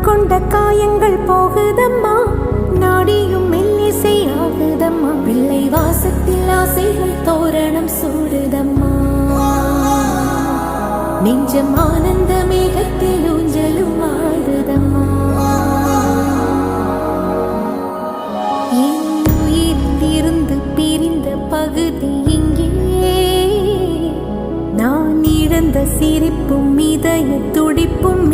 கொண்ட காயங்கள் போகுதம்மா, நாடியும் மெல்லிசை ஆகுதம்மா, பிள்ளை வாசத்தில் ஆசைகள் தோரணம் சூடுதம்மா, நெஞ்சம் ஆனந்த மேகத்தில் ஊஞ்சலும் ஆடுதம்மா. என் உயிரிலிருந்து பிரிந்த பகுதி இங்கே, நான் இழந்த சிரிப்பும் இதய துடிப்பும்